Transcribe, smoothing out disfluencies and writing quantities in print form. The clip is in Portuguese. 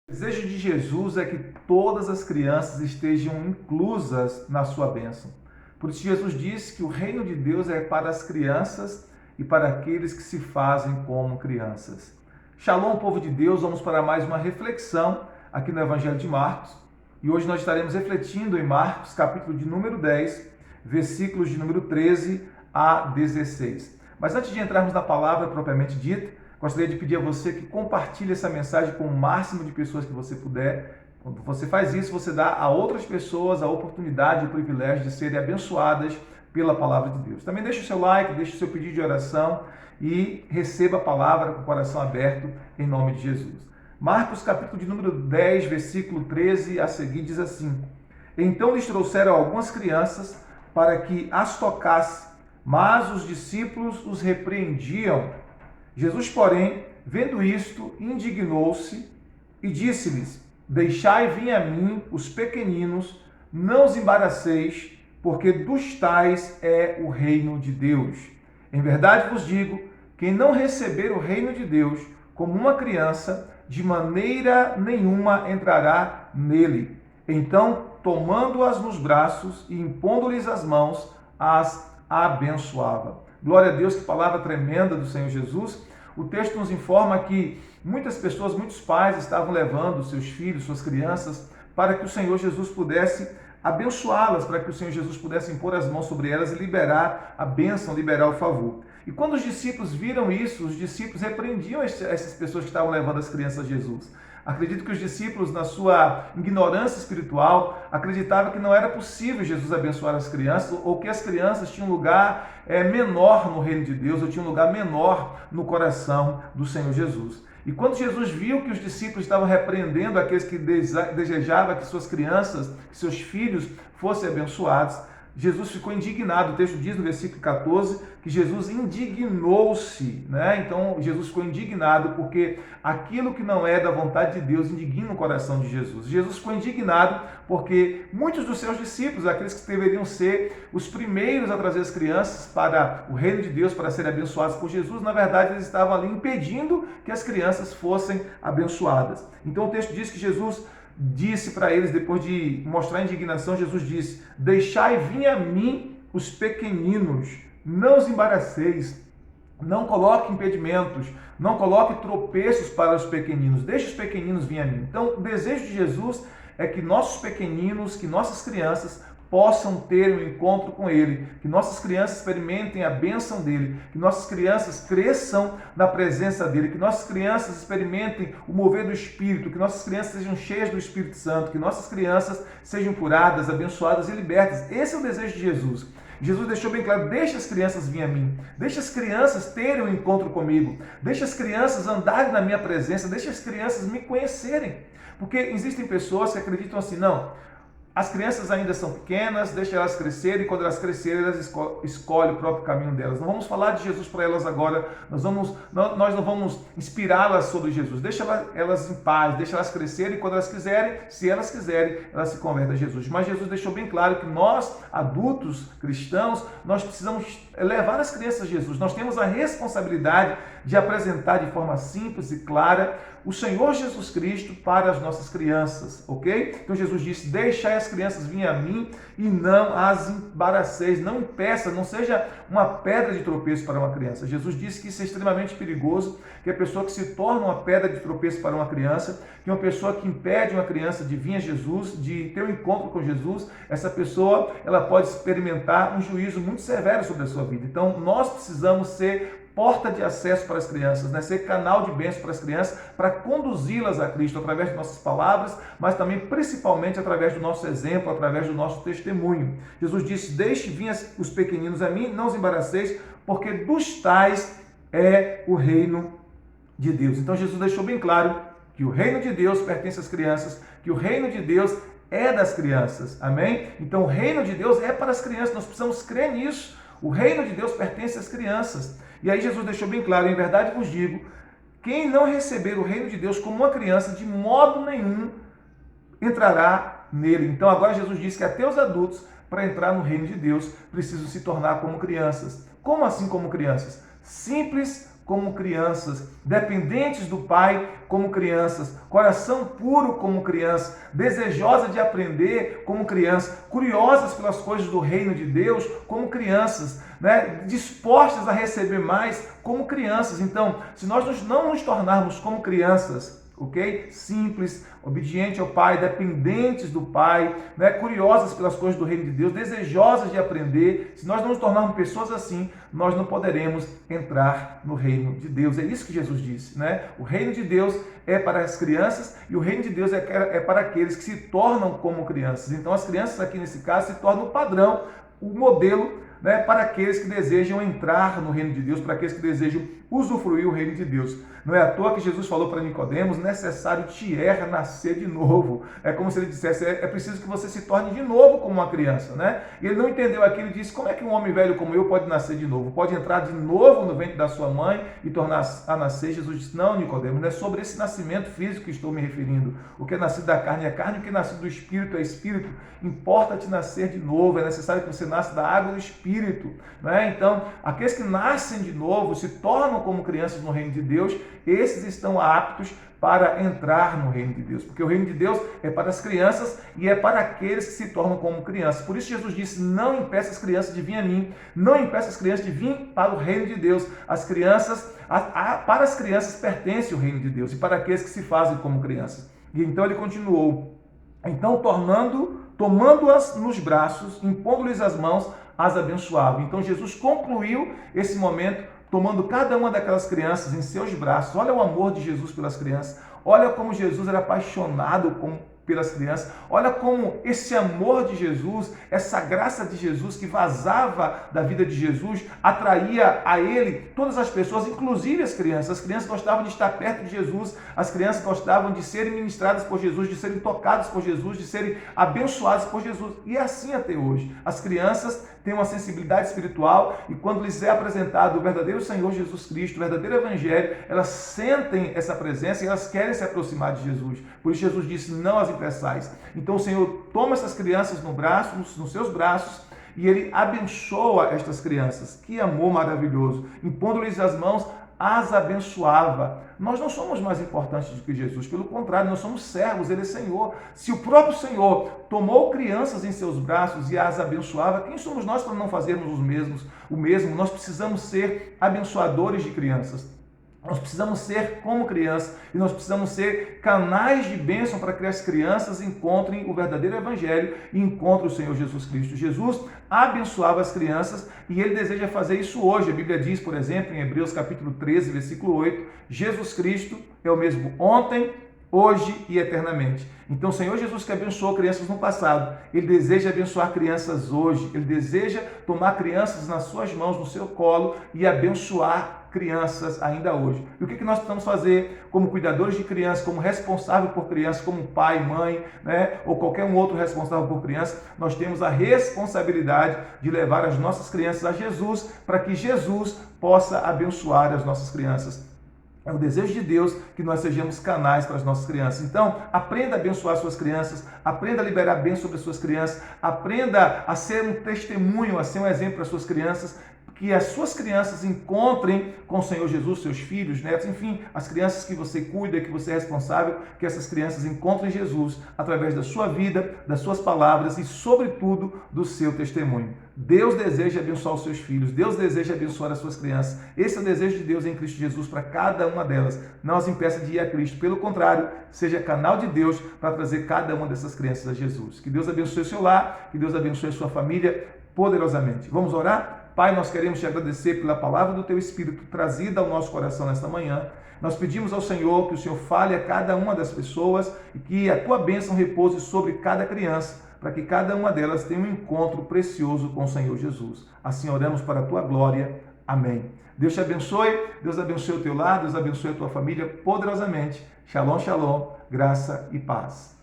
O desejo de Jesus é que todas as crianças estejam inclusas na sua bênção. Por isso Jesus disse que o reino de Deus é para as crianças e para aqueles que se fazem como crianças. Shalom, povo de Deus, vamos para mais uma reflexão aqui no Evangelho de Marcos. E hoje nós estaremos refletindo em Marcos, capítulo de número 10, versículos de número 13 a 16. Mas antes de entrarmos na palavra propriamente dita, gostaria de pedir a você que compartilhe essa mensagem com o máximo de pessoas que você puder. Quando você faz isso, você dá a outras pessoas a oportunidade e o privilégio de serem abençoadas pela palavra de Deus. Também deixe o seu like, deixe o seu pedido de oração e receba a palavra com o coração aberto em nome de Jesus. Marcos, capítulo de número 10, versículo 13 a seguir, diz assim: Então lhes trouxeram algumas crianças para que as tocasse, mas os discípulos os repreendiam. Jesus, porém, vendo isto, indignou-se e disse-lhes: Deixai vir a mim os pequeninos, não os embaraceis, porque dos tais é o reino de Deus. Em verdade vos digo, quem não receber o reino de Deus como uma criança, de maneira nenhuma entrará nele. Então, tomando-as nos braços e impondo-lhes as mãos, as abençoava. Glória a Deus, que palavra tremenda do Senhor Jesus. O texto nos informa que muitas pessoas, muitos pais estavam levando seus filhos, suas crianças, para que o Senhor Jesus pudesse abençoá-las, para que o Senhor Jesus pudesse impor as mãos sobre elas e liberar a bênção, liberar o favor. E quando os discípulos viram isso, os discípulos repreendiam essas pessoas que estavam levando as crianças a Jesus. Acredito que os discípulos, na sua ignorância espiritual, acreditavam que não era possível Jesus abençoar as crianças, ou que as crianças tinham um lugar menor no reino de Deus, ou tinham um lugar menor no coração do Senhor Jesus. E quando Jesus viu que os discípulos estavam repreendendo aqueles que desejavam que suas crianças, que seus filhos fossem abençoados, Jesus ficou indignado. O texto diz no versículo 14 que Jesus indignou-se, né? Então Jesus ficou indignado porque aquilo que não é da vontade de Deus indigna o coração de Jesus. Jesus ficou indignado porque muitos dos seus discípulos, aqueles que deveriam ser os primeiros a trazer as crianças para o reino de Deus, para serem abençoados por Jesus, na verdade eles estavam ali impedindo que as crianças fossem abençoadas. Então o texto diz que Jesus disse para eles, depois de mostrar a indignação, Jesus disse: Deixai vir a mim os pequeninos, não os embaraceis, não coloque impedimentos, não coloque tropeços para os pequeninos, deixe os pequeninos vir a mim. Então, o desejo de Jesus é que nossos pequeninos, que nossas crianças possam ter um encontro com Ele, que nossas crianças experimentem a bênção dEle, que nossas crianças cresçam na presença dEle, que nossas crianças experimentem o mover do Espírito, que nossas crianças sejam cheias do Espírito Santo, que nossas crianças sejam curadas, abençoadas e libertas. Esse é o desejo de Jesus. Jesus deixou bem claro: deixa as crianças virem a mim, deixa as crianças terem um encontro comigo, deixa as crianças andarem na minha presença, deixa as crianças me conhecerem. Porque existem pessoas que acreditam assim: não, as crianças ainda são pequenas, deixa elas crescerem, e quando elas crescerem, elas escolhem o próprio caminho delas. Não vamos falar de Jesus para elas agora, nós não vamos inspirá-las sobre Jesus. Deixa elas em paz, deixa elas crescerem, e quando elas quiserem, se elas quiserem, elas se convertem a Jesus. Mas Jesus deixou bem claro que nós, adultos cristãos, nós precisamos levar as crianças a Jesus. Nós temos a responsabilidade de apresentar de forma simples e clara o Senhor Jesus Cristo para as nossas crianças, ok? Então Jesus disse: deixai as crianças virem a mim e não as embaraceis, não impeça, não seja uma pedra de tropeço para uma criança. Jesus disse que isso é extremamente perigoso, que a pessoa que se torna uma pedra de tropeço para uma criança, que uma pessoa que impede uma criança de vir a Jesus, de ter um encontro com Jesus, essa pessoa ela pode experimentar um juízo muito severo sobre a sua vida. Então nós precisamos ser porta de acesso para as crianças, né? Ser canal de bênção para as crianças, para conduzi-las a Cristo através de nossas palavras, mas também principalmente através do nosso exemplo, através do nosso testemunho. Jesus disse: deixe vir os pequeninos a mim, não os embaraceis, porque dos tais é o reino de Deus. Então Jesus deixou bem claro que o reino de Deus pertence às crianças, que o reino de Deus é das crianças, amém? Então o reino de Deus é para as crianças, nós precisamos crer nisso. O reino de Deus pertence às crianças. E aí Jesus deixou bem claro: em verdade vos digo, quem não receber o reino de Deus como uma criança, de modo nenhum entrará nele. Então agora Jesus disse que até os adultos, para entrar no reino de Deus, precisam se tornar como crianças. Como assim como crianças? Simples como crianças, dependentes do Pai como crianças, coração puro como criança, desejosa de aprender como criança, curiosas pelas coisas do reino de Deus como crianças, né? Dispostas a receber mais como crianças. Então, se nós não nos tornarmos como crianças, ok? Simples, obediente ao Pai, dependentes do Pai, né? Curiosas pelas coisas do reino de Deus, desejosas de aprender. Se nós não nos tornarmos pessoas assim, nós não poderemos entrar no reino de Deus. É isso que Jesus disse, né? O reino de Deus é para as crianças e o reino de Deus é para aqueles que se tornam como crianças. Então, as crianças aqui nesse caso se tornam o padrão, o modelo, né, para aqueles que desejam entrar no reino de Deus, para aqueles que desejam usufruir o reino de Deus. Não é à toa que Jesus falou para Nicodemos: necessário te é nascer de novo. É como se ele dissesse: é preciso que você se torne de novo como uma criança, né? E ele não entendeu aquilo e disse: como é que um homem velho como eu pode nascer de novo? Pode entrar de novo no ventre da sua mãe e tornar a nascer? Jesus disse: não, Nicodemos, não é sobre esse nascimento físico que estou me referindo. O que é nascido da carne é carne, o que é nascido do espírito é espírito. Importa-te nascer de novo, é necessário que você nasça da água do espírito, né? Então, aqueles que nascem de novo, se tornam como crianças no reino de Deus, esses estão aptos para entrar no reino de Deus, porque o reino de Deus é para as crianças e é para aqueles que se tornam como crianças. Por isso Jesus disse: não impeça as crianças de vir a mim, não impeça as crianças de vir para o reino de Deus. As crianças, para as crianças pertence o reino de Deus e para aqueles que se fazem como crianças. E então ele continuou: então tomando-as nos braços, impondo-lhes as mãos, as abençoava. Então Jesus concluiu esse momento tomando cada uma daquelas crianças em seus braços. Olha o amor de Jesus pelas crianças. Olha como Jesus era apaixonado pelas crianças. Olha como esse amor de Jesus, essa graça de Jesus que vazava da vida de Jesus, atraía a ele todas as pessoas, inclusive as crianças. As crianças gostavam de estar perto de Jesus, as crianças gostavam de serem ministradas por Jesus, de serem tocadas por Jesus, de serem abençoadas por Jesus. E é assim até hoje. As crianças têm uma sensibilidade espiritual e quando lhes é apresentado o verdadeiro Senhor Jesus Cristo, o verdadeiro Evangelho, elas sentem essa presença e elas querem se aproximar de Jesus. Por isso Jesus disse: não as impeçais. Então o Senhor toma essas crianças nos seus braços e Ele abençoa estas crianças. Que amor maravilhoso! Impondo-lhes as mãos, as abençoava. Nós não somos mais importantes do que Jesus, pelo contrário, nós somos servos, Ele é Senhor. Se o próprio Senhor tomou crianças em seus braços e as abençoava, quem somos nós para não fazermos o mesmo? Nós precisamos ser abençoadores de crianças. Nós precisamos ser como crianças e nós precisamos ser canais de bênção para que as crianças encontrem o verdadeiro Evangelho e encontrem o Senhor Jesus Cristo. Jesus abençoava as crianças e Ele deseja fazer isso hoje. A Bíblia diz, por exemplo, em Hebreus capítulo 13, versículo 8, Jesus Cristo é o mesmo ontem, hoje e eternamente. Então o Senhor Jesus que abençoou crianças no passado, Ele deseja abençoar crianças hoje. Ele deseja tomar crianças nas suas mãos, no seu colo e abençoar crianças ainda hoje. E o que nós precisamos fazer como cuidadores de crianças, como responsável por crianças, como pai, mãe, né, ou qualquer um outro responsável por crianças? Nós temos a responsabilidade de levar as nossas crianças a Jesus, para que Jesus possa abençoar as nossas crianças. É o desejo de Deus que nós sejamos canais para as nossas crianças. Então, aprenda a abençoar suas crianças, aprenda a liberar bem sobre as suas crianças, aprenda a ser um testemunho, a ser um exemplo para as suas crianças, que as suas crianças encontrem com o Senhor Jesus, seus filhos, netos, enfim, as crianças que você cuida, que você é responsável, que essas crianças encontrem Jesus através da sua vida, das suas palavras e, sobretudo, do seu testemunho. Deus deseja abençoar os seus filhos, Deus deseja abençoar as suas crianças. Esse é o desejo de Deus em Cristo Jesus para cada uma delas. Não as impeça de ir a Cristo, pelo contrário, seja canal de Deus para trazer cada uma dessas crianças a Jesus. Que Deus abençoe o seu lar, que Deus abençoe a sua família poderosamente. Vamos orar? Pai, nós queremos te agradecer pela palavra do Teu Espírito trazida ao nosso coração nesta manhã. Nós pedimos ao Senhor que o Senhor fale a cada uma das pessoas e que a Tua bênção repouse sobre cada criança, para que cada uma delas tenha um encontro precioso com o Senhor Jesus. Assim oramos para a Tua glória. Amém. Deus te abençoe, Deus abençoe o teu lar, Deus abençoe a tua família poderosamente. Shalom, shalom, graça e paz.